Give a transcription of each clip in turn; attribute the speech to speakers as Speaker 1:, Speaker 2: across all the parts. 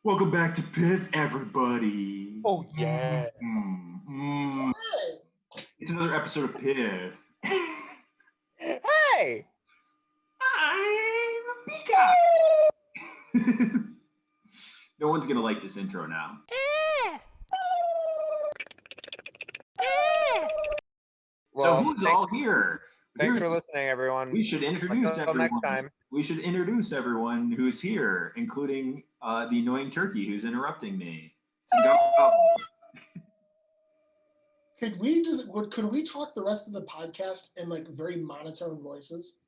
Speaker 1: Welcome back to Piff, everybody.
Speaker 2: Oh yeah.
Speaker 1: It's another episode of Piff.
Speaker 2: Hey.
Speaker 1: I'm Peacock. No one's gonna like this intro now. So who's all here?
Speaker 2: Thanks for listening, everyone.
Speaker 1: We should introduce
Speaker 2: Until
Speaker 1: everyone.
Speaker 2: next time.
Speaker 1: We should introduce everyone who's here, including the annoying turkey who's interrupting me.
Speaker 3: Could we talk the rest of the podcast in like very monotone voices?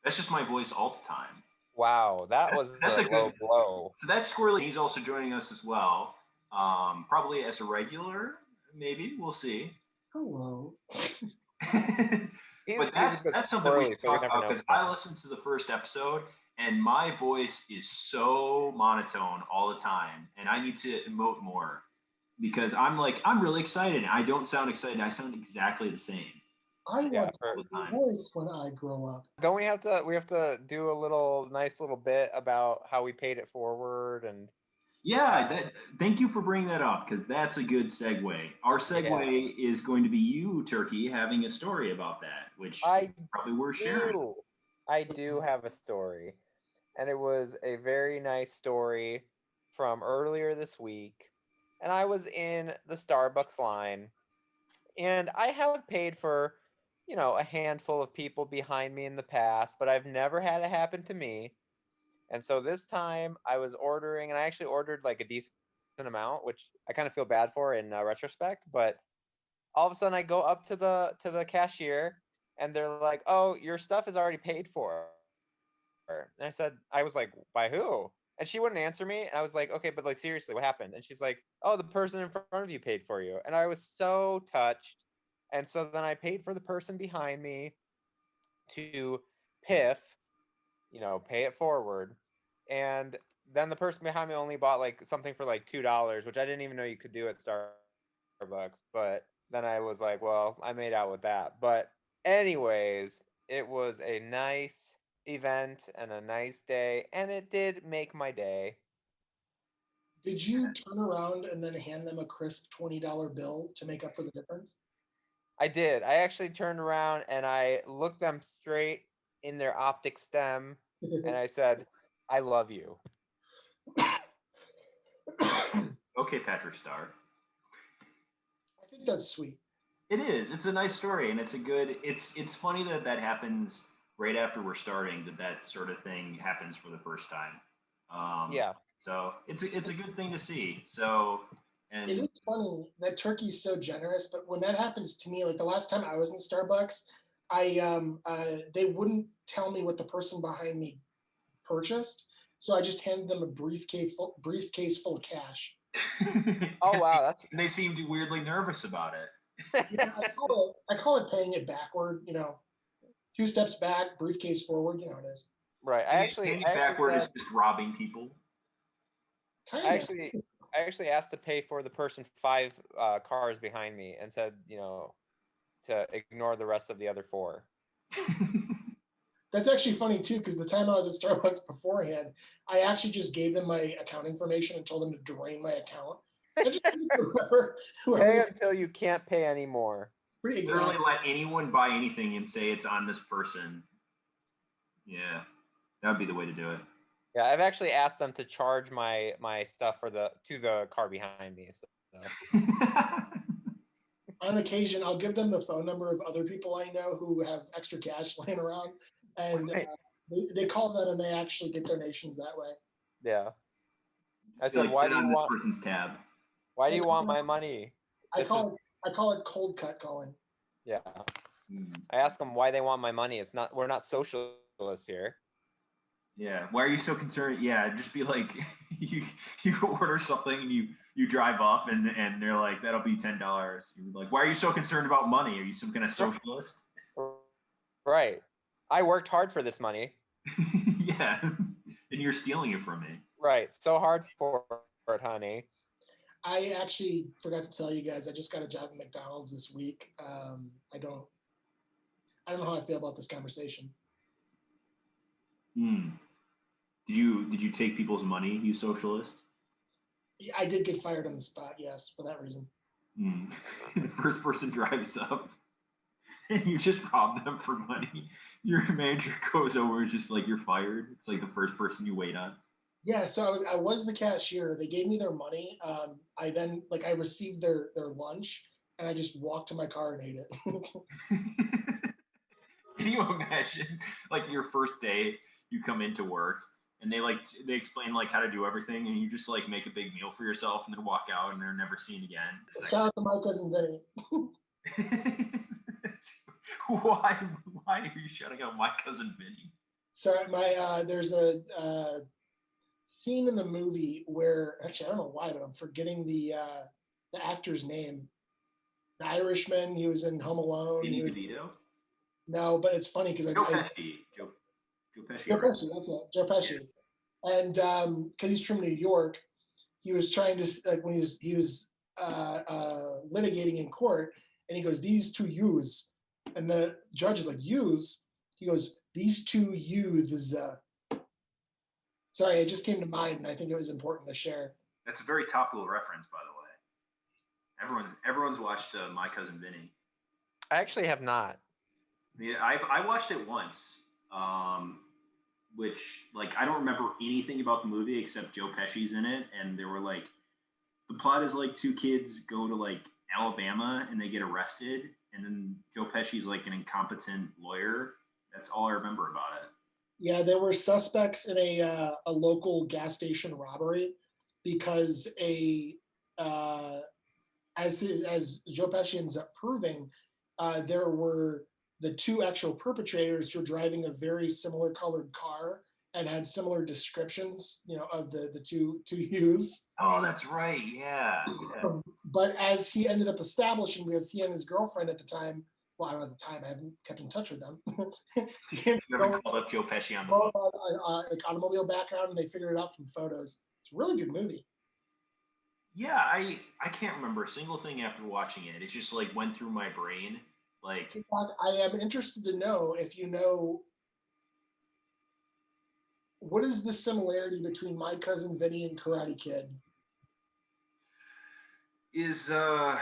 Speaker 1: That's just my voice all the time.
Speaker 2: Wow, that's a low blow.
Speaker 1: So that's Squirrely. He's also joining us as well. Probably as a regular, maybe. We'll see.
Speaker 3: Hello.
Speaker 1: But that's something we should talk about because I listened to the first episode and my voice is so monotone all the time, and I need to emote more because I'm really excited. I don't sound excited. I sound exactly the same.
Speaker 3: I want to have a voice when I grow up.
Speaker 2: Don't we have to do a nice little bit about how we paid it forward and
Speaker 1: thank you for bringing that up because that's a good segue. Our segue is going to be you, Turkey, having a story about that, which probably worth sharing.
Speaker 2: I do have a story, and it was a very nice story from earlier this week. And I was in the Starbucks line, and I have paid for, a handful of people behind me in the past, but I've never had it happen to me. And so this time I was ordering, and I actually ordered like a decent amount, which I kind of feel bad for in retrospect. But all of a sudden I go up to the cashier, and they're like, "Oh, your stuff is already paid for." And I was like, "By who?" And she wouldn't answer me. And I was like, "Okay, but like seriously, what happened?" And she's like, "Oh, the person in front of you paid for you." And I was so touched. And so then I paid for the person behind me to piff, pay it forward. And then the person behind me only bought like something for like $2, which I didn't even know you could do at Starbucks. But then I was like, well, I made out with that. But anyways, it was a nice event and a nice day, and it did make my day.
Speaker 3: Did you turn around and then hand them a crisp $20 bill to make up for the difference?
Speaker 2: I did. I actually turned around and I looked them straight in their optic stem, and I said, "I love you."
Speaker 1: Okay, Patrick Star.
Speaker 3: I think that's sweet.
Speaker 1: It is. It's a nice story, and it's funny that happens right after we're starting. That sort of thing happens for the first time. So it's a good thing to see. So. And
Speaker 3: it is funny that Turkey's so generous, but when that happens to me, like the last time I was in Starbucks, they wouldn't tell me what the person behind me purchased, so I just handed them a briefcase full of cash.
Speaker 2: Oh wow,
Speaker 1: they seemed weirdly nervous about it.
Speaker 3: Yeah, I call it paying it backward. 2 steps back, briefcase forward. It is.
Speaker 2: Right.
Speaker 1: Paying it backward is just robbing people.
Speaker 2: I actually asked to pay for the person 5 cars behind me and said, to ignore the rest of the other 4.
Speaker 3: That's actually funny too, because the time I was at Starbucks beforehand, I actually just gave them my account information and told them to drain my account. I just whoever
Speaker 2: pay until you can't pay anymore.
Speaker 1: Pretty exactly. Literally let anyone buy anything and say it's on this person. Yeah, that would be the way to do it.
Speaker 2: Yeah, I've actually asked them to charge my stuff to the car behind me. So.
Speaker 3: On occasion, I'll give them the phone number of other people I know who have extra cash laying around, and they call them and they actually get donations that way.
Speaker 2: Yeah. I said, why do you want
Speaker 1: this person's tab?
Speaker 2: Why do you want my money?
Speaker 3: I call it cold cut calling.
Speaker 2: Yeah. I ask them why they want my money. We're not socialists here.
Speaker 1: Yeah. Why are you so concerned? Yeah, just be like, you order something and you drive up and they're like, that'll be $10. You're like, why are you so concerned about money? Are you some kind of socialist?
Speaker 2: Right. I worked hard for this money.
Speaker 1: Yeah. And you're stealing it from me.
Speaker 2: Right. So hard for it, honey.
Speaker 3: I actually forgot to tell you guys, I just got a job at McDonald's this week. I don't know how I feel about this conversation.
Speaker 1: Did you take people's money, you socialist?
Speaker 3: I did get fired on the spot, yes, for that reason.
Speaker 1: The first person drives up and you just rob them for money. Your manager goes over and is just like, you're fired. It's like the first person you wait on.
Speaker 3: Yeah, so I was the cashier. They gave me their money. I then I received their lunch, and I just walked to my car and ate it.
Speaker 1: Can you imagine like your first day you come into work and they explain like how to do everything and you just like make a big meal for yourself and then walk out and they're never seen again.
Speaker 3: Shout out to My Cousin Vinny.
Speaker 1: why are you shouting out My Cousin Vinny?
Speaker 3: So there's a scene in the movie where actually I don't know why, but I'm forgetting the actor's name. The Irishman. He was in Home Alone.
Speaker 1: Danny DeVito?
Speaker 3: No, but it's funny because
Speaker 1: Joe Pesci. Joe Pesci.
Speaker 3: Joe Pesci. That's it. Joe Pesci. Yeah. And because he's from New York, he was trying to when he was litigating in court, and he goes, "These two youths," and the judge is like, "Youths." He goes, "These two youths." Sorry, it just came to mind, and I think it was important to share.
Speaker 1: That's a very topical reference, by the way. Everyone's watched My Cousin Vinny.
Speaker 2: I actually have not.
Speaker 1: Yeah, I watched it once, which like I don't remember anything about the movie except Joe Pesci's in it, and they were like, the plot is like two kids go to like Alabama and they get arrested, and then Joe Pesci's like an incompetent lawyer. That's all I remember about it.
Speaker 3: Yeah, there were suspects in a local gas station robbery because as Joe Pesci ends up proving, there were the two actual perpetrators who were driving a very similar colored car and had similar descriptions, of the two youths.
Speaker 1: Oh, that's right. Yeah.
Speaker 3: But as he ended up establishing, because he and his girlfriend at the time, well, I don't know at the time, I haven't kept in touch with them.
Speaker 1: You never called up Joe Pesci on the phone.
Speaker 3: Like automobile background, and they figured it out from photos. It's a really good movie.
Speaker 1: Yeah, I can't remember a single thing after watching it. It just like went through my brain. Like,
Speaker 3: I am interested to know if you know what is the similarity between My Cousin Vinny and Karate Kid.
Speaker 1: Is Ralph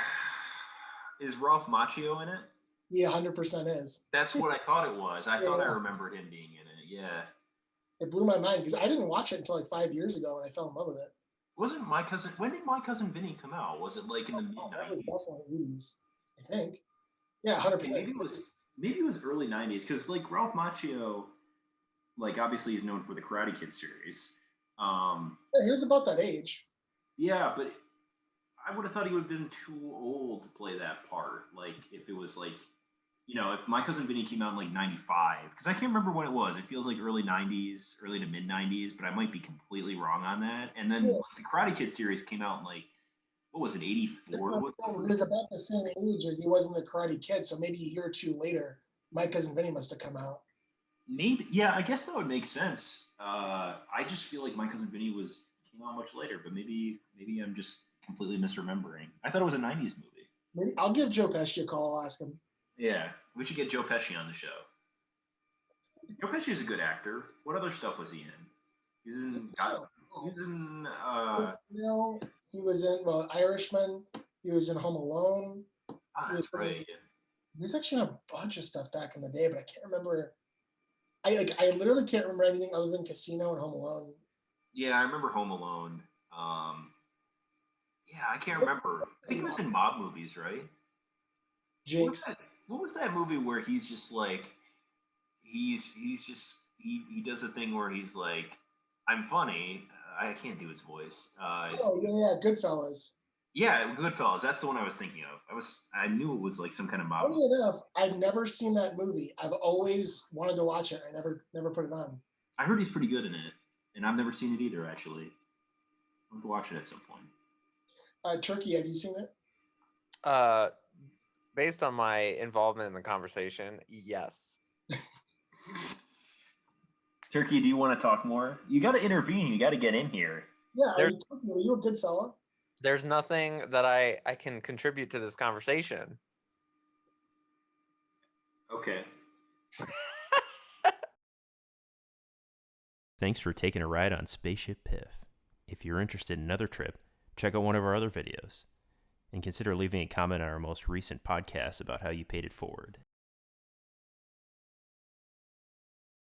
Speaker 1: Macchio in it?
Speaker 3: Yeah, 100% is.
Speaker 1: That's what I thought it was. I thought I remembered him being in it. Yeah.
Speaker 3: It blew my mind because I didn't watch it until like 5 years ago, and I fell in love with it.
Speaker 1: Wasn't My Cousin? When did My Cousin Vinny come out? Was it like in the mid-90s?
Speaker 3: That was definitely 80s, I think. Yeah, 100%.
Speaker 1: Maybe it was early 90s because like Ralph Macchio, like obviously he's known for the Karate Kid series.
Speaker 3: Yeah, he was about that age.
Speaker 1: Yeah, but I would have thought he would have been too old to play that part. Like if it was like, if My Cousin Vinny came out in like 95, because I can't remember when it was. It feels like early 90s, early to mid 90s, but I might be completely wrong on that. And then the Karate Kid series came out in like, what was it, 84?
Speaker 3: He was about the same age as he was in the Karate Kid, so maybe a year or two later, My Cousin Vinny must have come out.
Speaker 1: Maybe, yeah, I guess that would make sense. I just feel like My Cousin Vinny came out much later, but maybe I'm just completely misremembering. I thought it was a 90s movie.
Speaker 3: Maybe I'll give Joe Pesci a call. I'll ask him.
Speaker 1: Yeah, we should get Joe Pesci on the show. Joe Pesci is a good actor. What other stuff was he in? He was in
Speaker 3: Irishman. He was in Home Alone.
Speaker 1: Oh, that's right.
Speaker 3: He was actually in a bunch of stuff back in the day, but I can't remember. I literally can't remember anything other than Casino and Home Alone.
Speaker 1: Yeah, I remember Home Alone. Yeah, I can't remember. I think he was in mob movies, right?
Speaker 3: Jinx.
Speaker 1: What was that movie where he's just like, he does a thing where he's like, I'm funny. I can't do his voice.
Speaker 3: Goodfellas.
Speaker 1: Yeah, Goodfellas. That's the one I was thinking of. I knew it was like some kind of mob.
Speaker 3: Funny enough, I've never seen that movie. I've always wanted to watch it. I never put it on.
Speaker 1: I heard he's pretty good in it, and I've never seen it either. Actually, I'll have to watch it at some point.
Speaker 3: Turkey, have you seen it?
Speaker 2: Based on my involvement in the conversation, yes.
Speaker 1: Turkey, do you want to talk more? You got to intervene. You got to get in here.
Speaker 3: Yeah, are you a good fella?
Speaker 2: There's nothing that I can contribute to this conversation.
Speaker 1: Okay.
Speaker 4: Thanks for taking a ride on Spaceship Piff. If you're interested in another trip, check out one of our other videos, and consider leaving a comment on our most recent podcast about how you paid it forward.